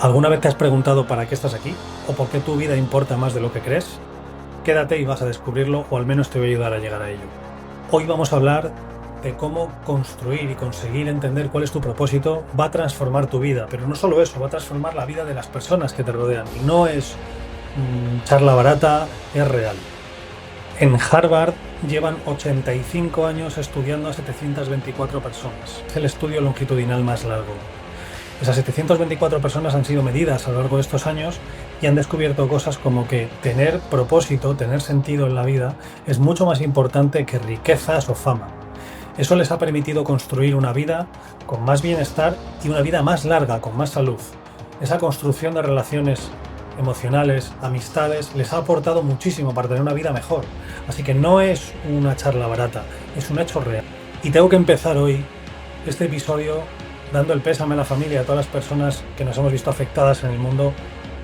¿Alguna vez te has preguntado para qué estás aquí? ¿O por qué tu vida importa más de lo que crees? Quédate y vas a descubrirlo, o al menos te voy a ayudar a llegar a ello. Hoy vamos a hablar de cómo construir y conseguir entender cuál es tu propósito va a transformar tu vida, pero no solo eso, va a transformar la vida de las personas que te rodean. Y no es charla barata, es real. En Harvard llevan 85 años estudiando a 724 personas. Es el estudio longitudinal más largo. Esas 724 personas han sido medidas a lo largo de estos años y han descubierto cosas como que tener propósito, tener sentido en la vida es mucho más importante que riquezas o fama. Eso les ha permitido construir una vida con más bienestar y una vida más larga, con más salud. Esa construcción de relaciones emocionales, amistades, les ha aportado muchísimo para tener una vida mejor. Así que no es una charla barata, es un hecho real. Y tengo que empezar hoy este episodio dando el pésame a la familia, a todas las personas que nos hemos visto afectadas en el mundo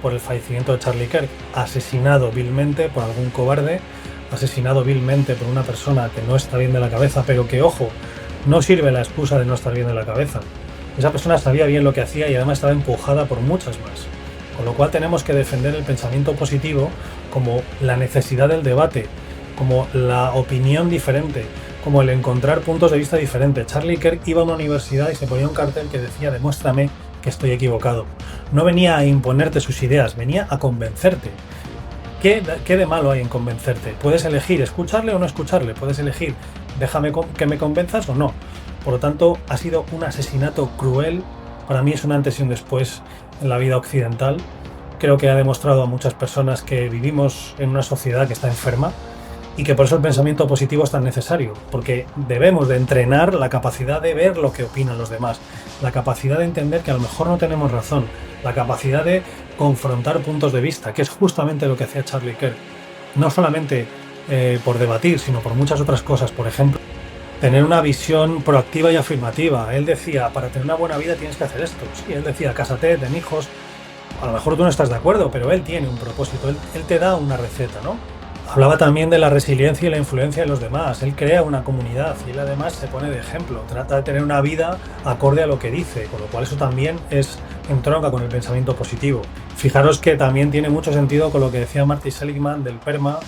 por el fallecimiento de Charlie Kirk, asesinado vilmente por algún cobarde, asesinado vilmente por una persona que no está bien de la cabeza, pero que, ojo, no sirve la excusa de no estar bien de la cabeza. Esa persona sabía bien lo que hacía y además estaba empujada por muchas más. Con lo cual tenemos que defender el pensamiento positivo como la necesidad del debate, como la opinión diferente, como el encontrar puntos de vista diferentes. Charlie Kirk iba a una universidad y se ponía un cartel que decía: demuéstrame que estoy equivocado. No venía a imponerte sus ideas, venía a convencerte. ¿Qué de malo hay en convencerte? Puedes elegir escucharle o no escucharle, puedes elegir déjame que me convenzas o no. Por lo tanto, ha sido un asesinato cruel. Para mí es un antes y un después en la vida occidental. Creo que ha demostrado a muchas personas que vivimos en una sociedad que está enferma y que por eso el pensamiento positivo es tan necesario, porque debemos de entrenar la capacidad de ver lo que opinan los demás, la capacidad de entender que a lo mejor no tenemos razón, la capacidad de confrontar puntos de vista, que es justamente lo que hacía Charlie Kirk. No solamente por debatir, sino por muchas otras cosas. Por ejemplo, tener una visión proactiva y afirmativa. Él decía, para tener una buena vida tienes que hacer esto. Sí, él decía, cásate, ten hijos. A lo mejor tú no estás de acuerdo, pero él tiene un propósito, él te da una receta, ¿no? Hablaba también de la resiliencia y la influencia de los demás. Él crea una comunidad y él además se pone de ejemplo. Trata de tener una vida acorde a lo que dice, con lo cual eso también entronca con el pensamiento positivo. Fijaros que también tiene mucho sentido con lo que decía Marty Seligman del PERMA,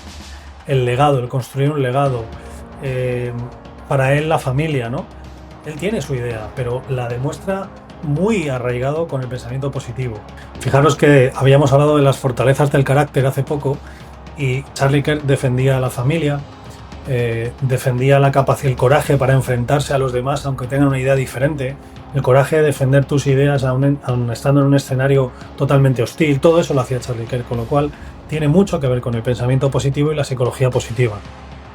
el legado, el construir un legado. Para él la familia, ¿no? Él tiene su idea, pero la demuestra muy arraigado con el pensamiento positivo. Fijaros que habíamos hablado de las fortalezas del carácter hace poco y Charlie Kirk defendía a la familia, defendía la capacidad, el coraje para enfrentarse a los demás aunque tengan una idea diferente, el coraje de defender tus ideas aun estando en un escenario totalmente hostil. Todo eso lo hacía Charlie Kirk, con lo cual tiene mucho que ver con el pensamiento positivo y la psicología positiva.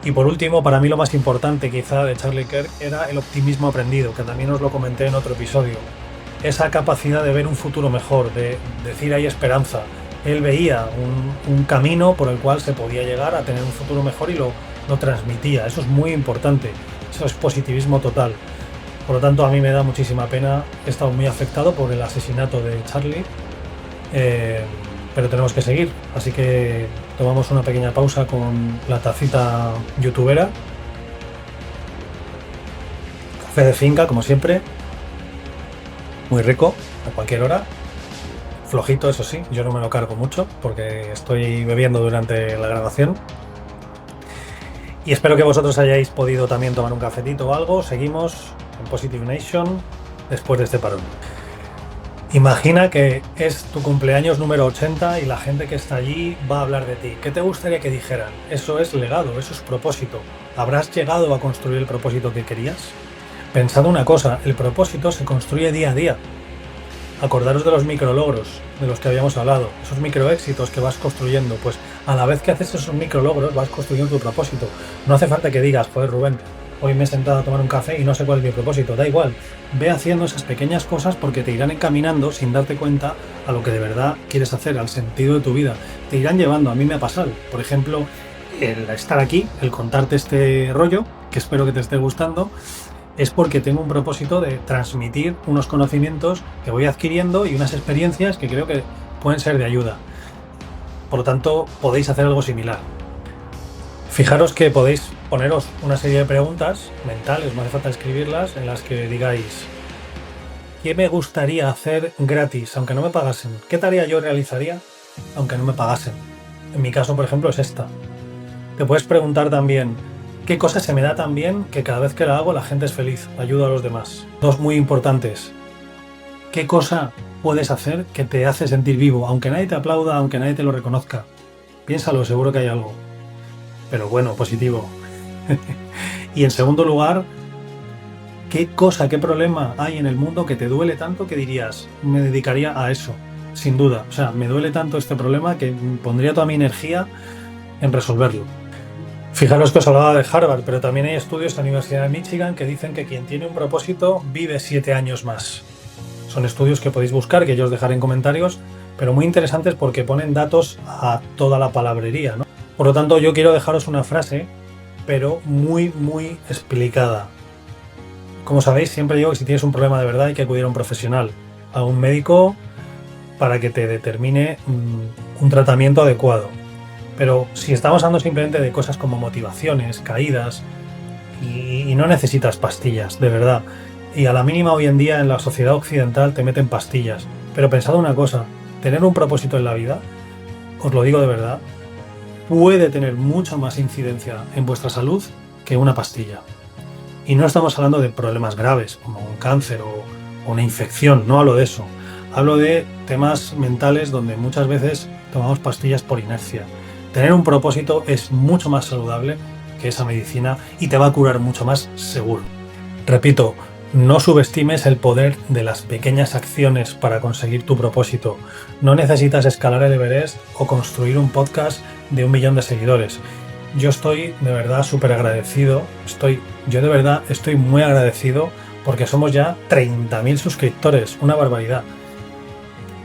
Y por último, para mí lo más importante quizá de Charlie Kirk era el optimismo aprendido, que también os lo comenté en otro episodio. Esa capacidad de ver un futuro mejor, de decir hay esperanza. Él veía un camino por el cual se podía llegar a tener un futuro mejor y lo transmitía. Eso es muy importante, eso es positivismo total. Por lo tanto, a mí me da muchísima pena. He estado muy afectado por el asesinato de Charlie, pero tenemos que seguir. Así que tomamos una pequeña pausa con la tacita youtubera. Café de finca, como siempre. Muy rico, a cualquier hora. Flojito, eso sí, yo no me lo cargo mucho porque estoy bebiendo durante la grabación. Y espero que vosotros hayáis podido también tomar un cafetito o algo. Seguimos en Positive Nation después de este parón. Imagina que es tu cumpleaños número 80 y la gente que está allí va a hablar de ti. ¿Qué te gustaría que dijeran? Eso es legado, eso es propósito. ¿Habrás llegado a construir el propósito que querías? Pensad una cosa, el propósito se construye día a día. Acordaros de los micrologros de los que habíamos hablado, esos microéxitos que vas construyendo. Pues a la vez que haces esos micrologros vas construyendo tu propósito. No hace falta que digas, joder Rubén, hoy me he sentado a tomar un café y no sé cuál es mi propósito. Da igual, ve haciendo esas pequeñas cosas porque te irán encaminando sin darte cuenta a lo que de verdad quieres hacer, al sentido de tu vida. Te irán llevando, a mí me ha pasado. Por ejemplo, el estar aquí, el contarte este rollo, que espero que te esté gustando, es porque tengo un propósito de transmitir unos conocimientos que voy adquiriendo y unas experiencias que creo que pueden ser de ayuda. Por lo tanto, podéis hacer algo similar. Fijaros que podéis poneros una serie de preguntas mentales, no hace falta escribirlas, en las que digáis ¿Qué me gustaría hacer gratis, aunque no me pagasen? ¿Qué tarea yo realizaría, aunque no me pagasen? En mi caso, por ejemplo, es esta. Te puedes preguntar también, ¿qué cosa se me da tan bien que cada vez que la hago la gente es feliz, ayudo a los demás? Dos muy importantes. ¿Qué cosa puedes hacer que te hace sentir vivo, aunque nadie te aplauda, aunque nadie te lo reconozca? Piénsalo, seguro que hay algo. Pero bueno, positivo. Y en segundo lugar, ¿qué cosa, qué problema hay en el mundo que te duele tanto que dirías, me dedicaría a eso? Sin duda. O sea, me duele tanto este problema que pondría toda mi energía en resolverlo. Fijaros que os hablaba de Harvard, pero también hay estudios en la Universidad de Michigan que dicen que quien tiene un propósito vive 7 años más. Son estudios que podéis buscar, que yo os dejaré en comentarios, pero muy interesantes porque ponen datos a toda la palabrería, ¿no? Por lo tanto, yo quiero dejaros una frase, pero muy explicada. Como sabéis, siempre digo que si tienes un problema de verdad hay que acudir a un profesional, a un médico, para que te determine un tratamiento adecuado. Pero si estamos hablando simplemente de cosas como motivaciones, caídas, y no necesitas pastillas, de verdad. Y a la mínima hoy en día en la sociedad occidental te meten pastillas. Pero pensad una cosa, tener un propósito en la vida, os lo digo de verdad, puede tener mucha más incidencia en vuestra salud que una pastilla. Y no estamos hablando de problemas graves, como un cáncer o una infección, no hablo de eso. Hablo de temas mentales donde muchas veces tomamos pastillas por inercia. Tener un propósito es mucho más saludable que esa medicina y te va a curar mucho más seguro. Repito, no subestimes el poder de las pequeñas acciones para conseguir tu propósito. No necesitas escalar el Everest o construir un podcast de 1 millón de seguidores. Yo estoy de verdad súper agradecido, yo de verdad estoy muy agradecido porque somos ya 30.000 suscriptores, una barbaridad.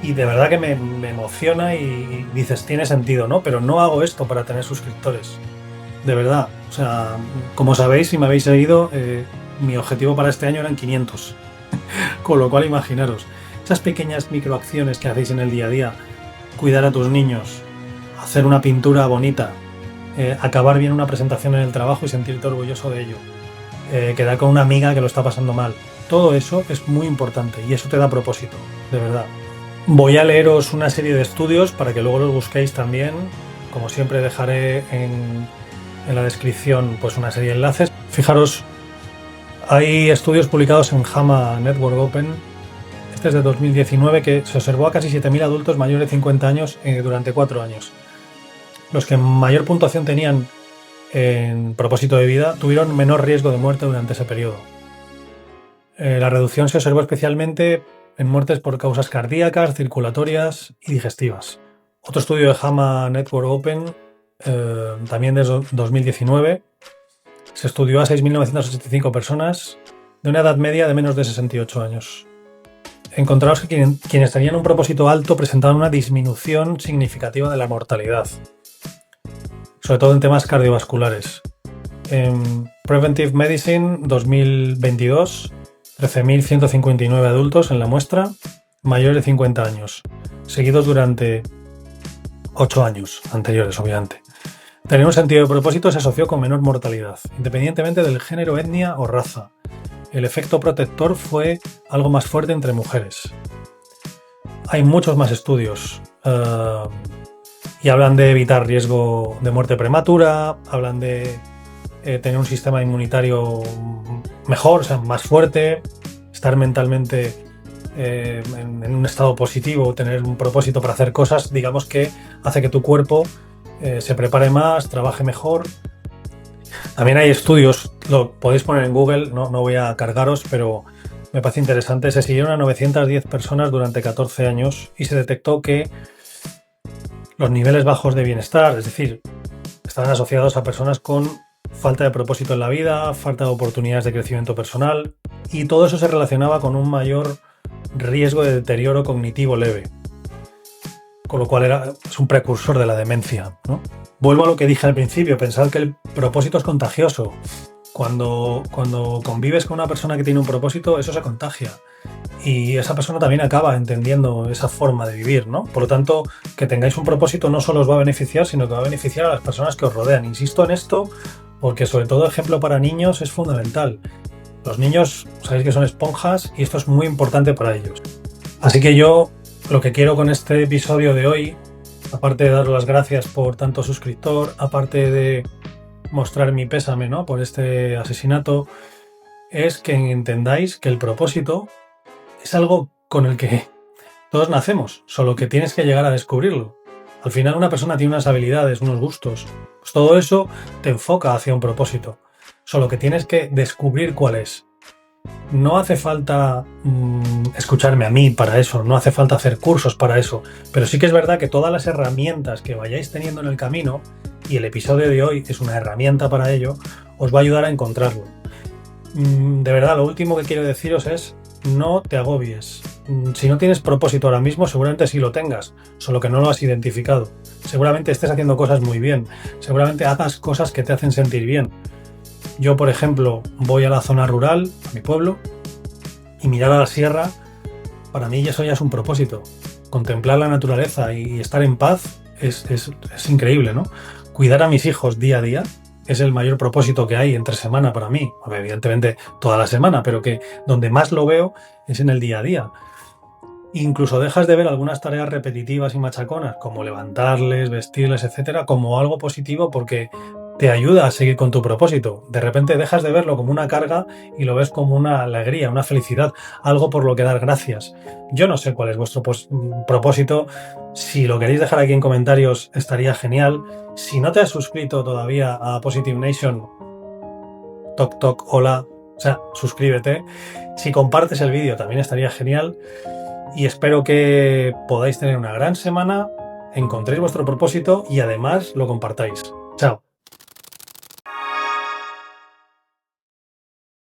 Y de verdad que me emociona y dices, tiene sentido, ¿no? Pero no hago esto para tener suscriptores. De verdad, o sea, como sabéis, si me habéis seguido, mi objetivo para este año eran 500. Con lo cual, imaginaros, esas pequeñas microacciones que hacéis en el día a día, cuidar a tus niños, hacer una pintura bonita, acabar bien una presentación en el trabajo y sentirte orgulloso de ello, quedar con una amiga que lo está pasando mal. Todo eso es muy importante y eso te da propósito, de verdad. Voy a leeros una serie de estudios para que luego los busquéis también. Como siempre dejaré en la descripción pues una serie de enlaces. Fijaros, hay estudios publicados en JAMA Network Open. Este es de 2019 que se observó a casi 7.000 adultos mayores de 50 años durante 4 años. Los que mayor puntuación tenían en propósito de vida tuvieron menor riesgo de muerte durante ese periodo. La reducción se observó especialmente en muertes por causas cardíacas, circulatorias y digestivas. Otro estudio de JAMA Network Open, también de 2019, se estudió a 6.965 personas de una edad media de menos de 68 años. Encontraron que quienes tenían un propósito alto presentaban una disminución significativa de la mortalidad, sobre todo en temas cardiovasculares. En Preventive Medicine 2022, 13.159 adultos en la muestra, mayores de 50 años, seguidos durante 8 años anteriores, obviamente. Tener un sentido de propósito se asoció con menor mortalidad, independientemente del género, etnia o raza. El efecto protector fue algo más fuerte entre mujeres. Hay muchos más estudios y hablan de evitar riesgo de muerte prematura, hablan de tener un sistema inmunitario mejor, o sea, más fuerte, estar mentalmente en un estado positivo, tener un propósito para hacer cosas, digamos que hace que tu cuerpo se prepare más, trabaje mejor. También hay estudios, lo podéis poner en Google, no voy a cargaros, pero me parece interesante. Se siguieron a 910 personas durante 14 años y se detectó que los niveles bajos de bienestar, es decir, estaban asociados a personas con falta de propósito en la vida, falta de oportunidades de crecimiento personal, y todo eso se relacionaba con un mayor riesgo de deterioro cognitivo leve, con lo cual es un precursor de la demencia, ¿no? Vuelvo a lo que dije al principio, pensad que el propósito es contagioso. Cuando convives con una persona que tiene un propósito, eso se contagia. Y esa persona también acaba entendiendo esa forma de vivir, ¿no? Por lo tanto, que tengáis un propósito no solo os va a beneficiar, sino que va a beneficiar a las personas que os rodean. Insisto en esto porque, sobre todo, ejemplo para niños es fundamental. Los niños sabéis que son esponjas y esto es muy importante para ellos. Así que yo lo que quiero con este episodio de hoy, aparte de daros las gracias por tanto suscriptor, aparte de mostrar mi pésame, ¿no?, por este asesinato, es que entendáis que el propósito es algo con el que todos nacemos, solo que tienes que llegar a descubrirlo. Al final una persona tiene unas habilidades, unos gustos, pues todo eso te enfoca hacia un propósito, solo que tienes que descubrir cuál es. No hace falta escucharme a mí para eso, no hace falta hacer cursos para eso, pero sí que es verdad que todas las herramientas que vayáis teniendo en el camino, y el episodio de hoy es una herramienta para ello, os va a ayudar a encontrarlo. De verdad, lo último que quiero deciros es: no te agobies. Si no tienes propósito ahora mismo, seguramente sí lo tengas, solo que no lo has identificado. Seguramente estés haciendo cosas muy bien, seguramente hagas cosas que te hacen sentir bien. Yo, por ejemplo, voy a la zona rural, a mi pueblo, y mirar a la sierra, para mí eso ya es un propósito. Contemplar la naturaleza y estar en paz es increíble, ¿no? Cuidar a mis hijos día a día es el mayor propósito que hay entre semana para mí. Evidentemente toda la semana, pero que donde más lo veo es en el día a día. Incluso dejas de ver algunas tareas repetitivas y machaconas, como levantarles, vestirles, etcétera, como algo positivo porque te ayuda a seguir con tu propósito. De repente dejas de verlo como una carga y lo ves como una alegría, una felicidad, algo por lo que dar gracias. Yo no sé cuál es vuestro propósito. Si lo queréis dejar aquí en comentarios, estaría genial. Si no te has suscrito todavía a Positive Nation, toc toc, hola, o sea, suscríbete. Si compartes el vídeo también estaría genial. Y espero que podáis tener una gran semana, encontréis vuestro propósito y además lo compartáis. Chao.